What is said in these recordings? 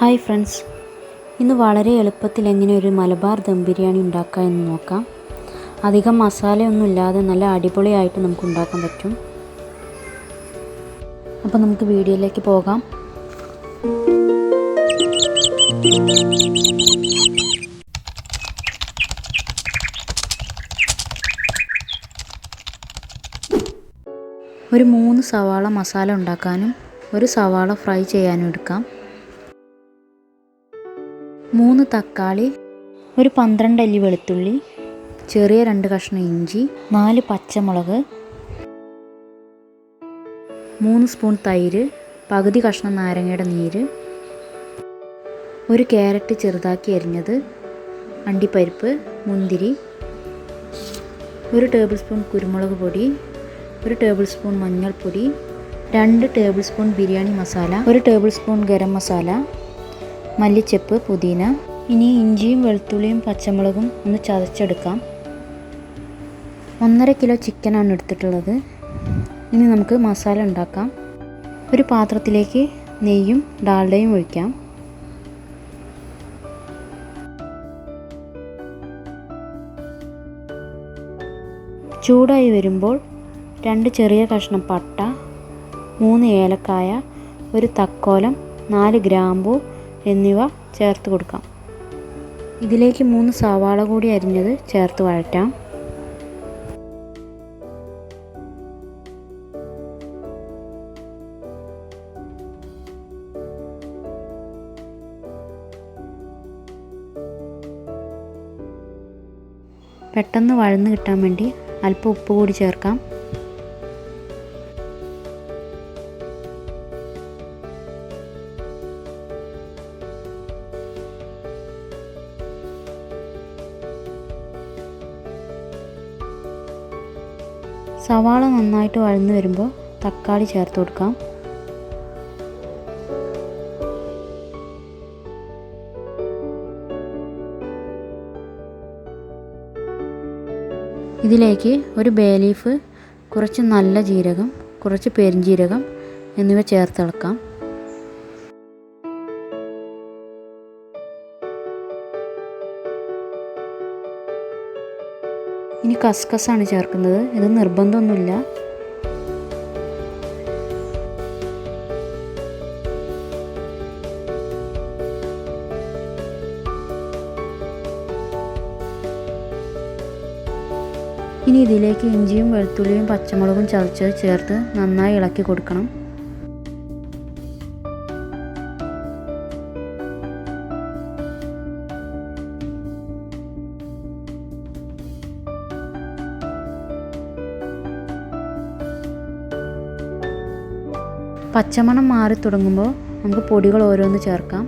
Hi friends, ഇന്ന് വളരെ എളുപ്പത്തിൽ എങ്ങനെ ഒരു മലബാർ ദം ബിരിയാണി ഉണ്ടാക്കാം എന്ന് നോക്കാം. അധികം മസാലയൊന്നും ഇല്ലാതെ നല്ല അടിപൊളിയായിട്ട് നമുക്ക് ഉണ്ടാക്കാൻ പറ്റും. അപ്പോൾ നമുക്ക് വീഡിയോയിലേക്ക് പോകാം. ഒരു 3 സവാള മസാല ഉണ്ടാക്കാനും ഒരു സവാള ഫ്രൈ ചെയ്യാനും എടുക്കാം. 3 തക്കാളി, ഒരു 12 അല്ലി വെളുത്തുള്ളി, ചെറിയ 2 കഷ്ണം ഇഞ്ചി, 4 പച്ചമുളക്, 3 സ്പൂൺ തൈര്, പകുതി കഷ്ണം നാരങ്ങയുടെ നീര്, ഒരു ക്യാരറ്റ് ചെറുതാക്കി അരിഞ്ഞത്, അണ്ടിപ്പരിപ്പ്, മുന്തിരി, 1 ടേബിൾ സ്പൂൺ കുരുമുളക് പൊടി, 1 ടേബിൾ സ്പൂൺ മഞ്ഞൾപ്പൊടി, 2 table spoon biryani masala, 1 table spoon garam masala, മല്ലിച്ചപ്പ്, പുതിന. ഇനി ഇഞ്ചിയും വെളുത്തുള്ളിയും പച്ചമുളകും ഒന്ന് ചതച്ചെടുക്കാം. 1.5 കിലോ ചിക്കനാണ് എടുത്തിട്ടുള്ളത്. ഇനി നമുക്ക് മസാല ഉണ്ടാക്കാം. ഒരു പാത്രത്തിലേക്ക് നെയ്യും ഡാൽഡയും ഒഴിക്കാം. ചൂടായി വരുമ്പോൾ 2 ചെറിയ കഷ്ണം പട്ട, 3 ഏലക്കായ, 1 തക്കോലം, 4 ഗ്രാമ്പൂ എന്നിവ ചേർത്ത് കൊടുക്കാം. ഇതിലേക്ക് 3 സവാള കൂടി അരിഞ്ഞത് ചേർത്ത് വഴറ്റാം. പെട്ടെന്ന് വഴന്ന് കിട്ടാൻ വേണ്ടി അല്പം ഉപ്പ് കൂടി ചേർക്കാം. സവാള നന്നായിട്ട് വഴന്ന് വരുമ്പോൾ തക്കാളി ചേർത്ത് കൊടുക്കാം. ഇതിലേക്ക് ഒരു ബേ ലീഫ്, കുറച്ച് നല്ല ജീരകം, കുറച്ച് പെരിഞ്ജീരകം എന്നിവ ചേർത്തിളക്കാം. ഇനി കസ്കസാണ് ചേർക്കുന്നത്. ഇത് നിർബന്ധമൊന്നുമില്ല. ഇനി ഇതിലേക്ക് ഇഞ്ചിയും വെളുത്തുള്ളിയും പച്ചമുളകും ചതച്ചത് ചേർത്ത് നന്നായി ഇളക്കി കൊടുക്കണം. പച്ചമണം മാറി തുടങ്ങുമ്പോൾ നമുക്ക് പൊടികൾ ഓരോന്ന് ചേർക്കാം.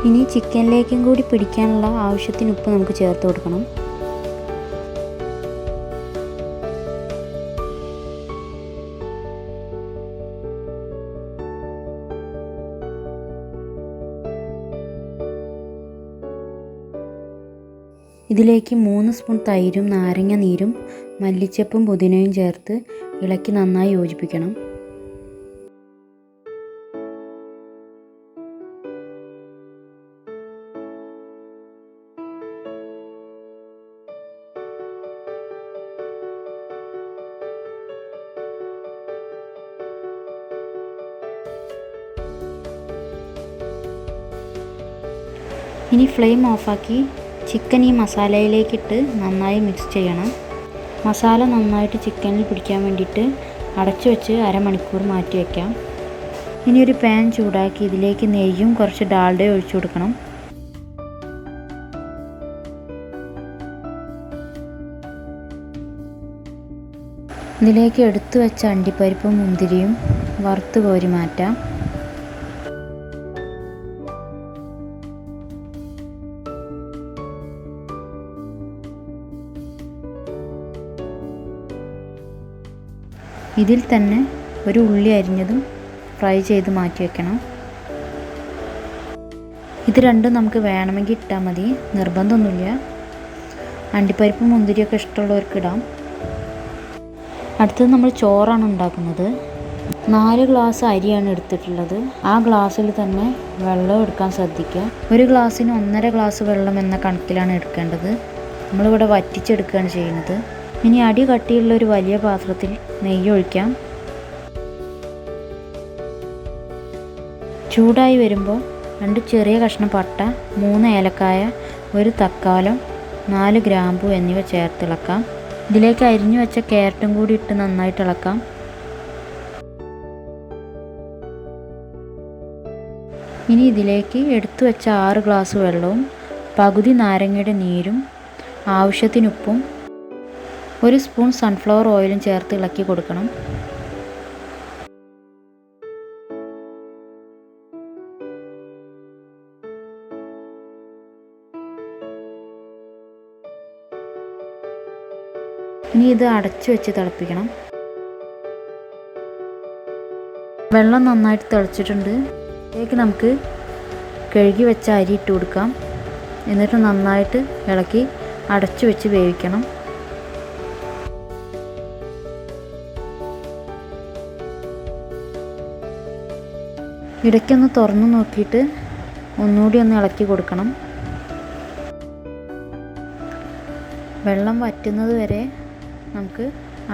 ഇനി ചിക്കനിലേക്കും കൂടി പിടിക്കാനുള്ള ആവശ്യത്തിന് ഉപ്പ് നമുക്ക് ചേർത്ത് കൊടുക്കണം. ഇതിലേക്ക് 3 സ്പൂൺ തൈരും നാരങ്ങ നീരും മല്ലിച്ചപ്പും പുതിനയും ചേർത്ത് ഇളക്കി നന്നായി യോജിപ്പിക്കണം. ഇനി ഫ്ലെയിം ഓഫാക്കി ചിക്കൻ ഈ മസാലയിലേക്കിട്ട് നന്നായി മിക്സ് ചെയ്യണം. മസാല നന്നായിട്ട് ചിക്കനിൽ പിടിക്കാൻ വേണ്ടിയിട്ട് അടച്ചു വെച്ച് അരമണിക്കൂർ മാറ്റി വയ്ക്കാം. ഇനി ഒരു പാൻ ചൂടാക്കി ഇതിലേക്ക് നെയ്യും കുറച്ച് ഡാൽഡയും ഒഴിച്ചു കൊടുക്കണം. ഇതിലേക്ക് എടുത്തു വെച്ച അണ്ടിപ്പരിപ്പും മുന്തിരിയും വറുത്ത് കോരി മാറ്റാം. ഇതിൽ തന്നെ ഒരു ഉള്ളി അരിഞ്ഞതും ഫ്രൈ ചെയ്ത് മാറ്റി വെക്കണം. ഇത് രണ്ടും നമുക്ക് വേണമെങ്കിൽ ഇട്ടാൽ മതി, നിർബന്ധമൊന്നുമില്ല. അണ്ടിപ്പരിപ്പും മുന്തിരിയൊക്കെ ഇഷ്ടമുള്ളവർക്ക് ഇടാം. അടുത്തത് നമ്മൾ ചോറാണ് ഉണ്ടാക്കുന്നത്. 4 ഗ്ലാസ് അരിയാണ് എടുത്തിട്ടുള്ളത്. ആ ഗ്ലാസ്സിൽ തന്നെ വെള്ളം എടുക്കാൻ ശ്രദ്ധിക്കുക. ഒരു ഗ്ലാസ്സിന് 1.5 ഗ്ലാസ് വെള്ളം എന്ന കണക്കിലാണ് എടുക്കേണ്ടത്. നമ്മളിവിടെ വറ്റിച്ചെടുക്കുകയാണ് ചെയ്യുന്നത്. ഇനി അടി കട്ടിയുള്ള ഒരു വലിയ പാത്രത്തിൽ നെയ്യ് ഒഴിക്കാം. ചൂടായി വരുമ്പോൾ 2 ചെറിയ കഷ്ണം പട്ട, 3 ഏലക്കായ, 1 തക്കാളം, 4 ഗ്രാമ്പു എന്നിവ ചേർത്തിളക്കാം. ഇതിലേക്ക് അരിഞ്ഞു വെച്ച ക്യാരറ്റും കൂടി ഇട്ട് നന്നായിട്ട് ഇളക്കാം. ഇനി ഇതിലേക്ക് എടുത്തു വെച്ച 6 ഗ്ലാസ് വെള്ളവും പകുതി നാരങ്ങയുടെ നീരും ആവശ്യത്തിന് ഉപ്പും 1 സ്പൂൺ സൺഫ്ലവർ ഓയിലും ചേർത്ത് ഇളക്കി കൊടുക്കണം. ഇനി ഇത് അടച്ചു വെച്ച് തിളപ്പിക്കണം. വെള്ളം നന്നായിട്ട് തിളച്ചിട്ടുണ്ട്. ഇതിലേക്ക് നമുക്ക് കഴുകി വെച്ച അരി ഇട്ട് കൊടുക്കാം. എന്നിട്ട് നന്നായിട്ട് ഇളക്കി അടച്ചു വെച്ച് വേവിക്കണം. ഇടയ്ക്കൊന്ന് തുറന്നു നോക്കിയിട്ട് ഒന്നുകൂടി ഒന്ന് ഇളക്കി കൊടുക്കണം. വെള്ളം വറ്റുന്നത് വരെ നമുക്ക്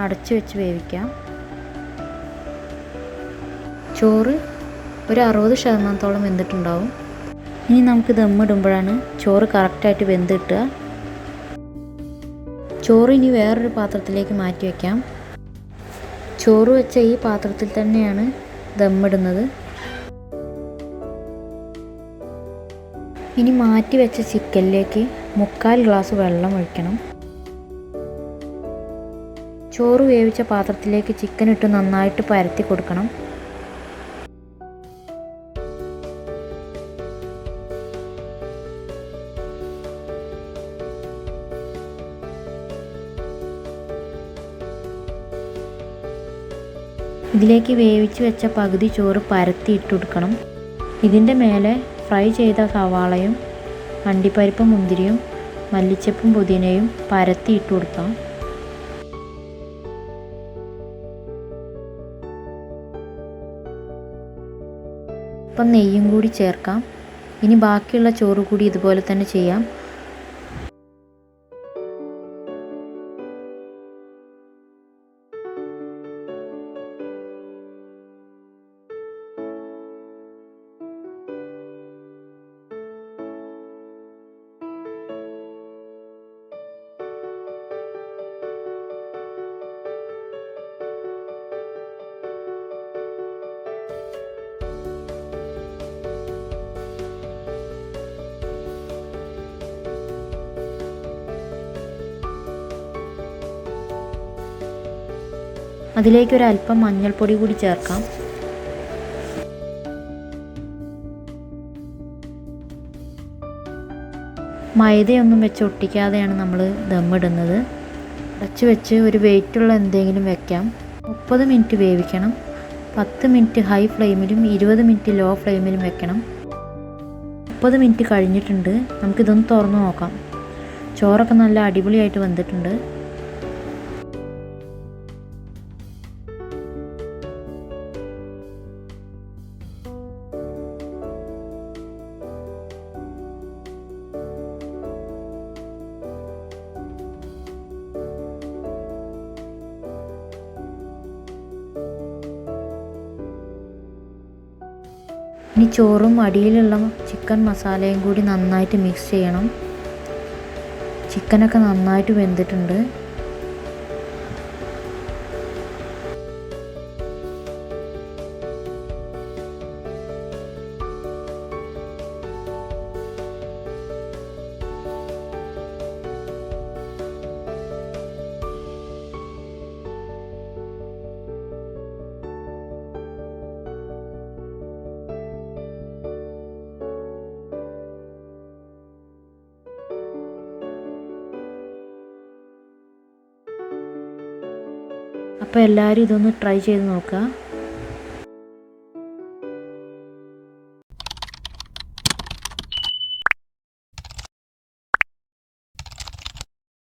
അടച്ചു വെച്ച് വേവിക്കാം. ചോറ് ഒരു 60% വെന്തിട്ടുണ്ടാവും. ഇനി നമുക്ക് ദമ്മിടുമ്പോഴാണ് ചോറ് കറക്റ്റായിട്ട് വെന്ത് കിട്ടുക. ചോറ് ഇനി വേറൊരു പാത്രത്തിലേക്ക് മാറ്റി വയ്ക്കാം. ചോറ് വെച്ച ഈ പാത്രത്തിൽ തന്നെയാണ് ദമ്മിടുന്നത്. ഇനി മാറ്റി വെച്ച ചിക്കനിലേക്ക് 3/4 ഗ്ലാസ് വെള്ളം ഒഴിക്കണം. ചോറ് വേവിച്ച പാത്രത്തിലേക്ക് ചിക്കൻ ഇട്ട് നന്നായിട്ട് പരത്തി കൊടുക്കണം. ഇതിലേക്ക് വേവിച്ച് വെച്ച പകുതി ചോറ് പരത്തി ഇട്ട് കൊടുക്കണം. ഇതിൻ്റെ മേലെ ഫ്രൈ ചെയ്ത സവാളയും അണ്ടിപ്പരിപ്പും മുന്തിരിയും മല്ലിച്ചപ്പും പുതിനയും പരത്തി ഇട്ട് കൊടുക്കാം. ഇപ്പം നെയ്യും കൂടി ചേർക്കാം. ഇനി ബാക്കിയുള്ള ചോറ് കൂടി ഇതുപോലെ തന്നെ ചെയ്യാം. അതിലേക്ക് ഒരല്പം മഞ്ഞൾപ്പൊടി കൂടി ചേർക്കാം. മൈദയൊന്നും വെച്ച് ഒട്ടിക്കാതെയാണ് നമ്മൾ ദമ്മിടുന്നത്. അടച്ച് വെച്ച് ഒരു വെയിറ്റുള്ള എന്തെങ്കിലും വെക്കാം. 30 മിനിറ്റ് വേവിക്കണം. 10 മിനിറ്റ് ഹൈ ഫ്ലെയിമിലും 20 മിനിറ്റ് ലോ ഫ്ലെയിമിലും വെക്കണം. 30 മിനിറ്റ് കഴിഞ്ഞിട്ടുണ്ട്. നമുക്കിതൊന്ന് തുറന്ന് നോക്കാം. ചോറൊക്കെ നല്ല അടിപൊളിയായിട്ട് വെന്തിട്ടുണ്ട്. ഇനി ചോറും അടിയിലുള്ള ചിക്കൻ മസാലയും കൂടി നന്നായിട്ട് മിക്സ് ചെയ്യണം. ചിക്കനൊക്കെ നന്നായിട്ട് വെന്തിട്ടുണ്ട്. അപ്പോൾ എല്ലാവരും ഇതൊന്ന് ട്രൈ ചെയ്ത് നോക്കുക.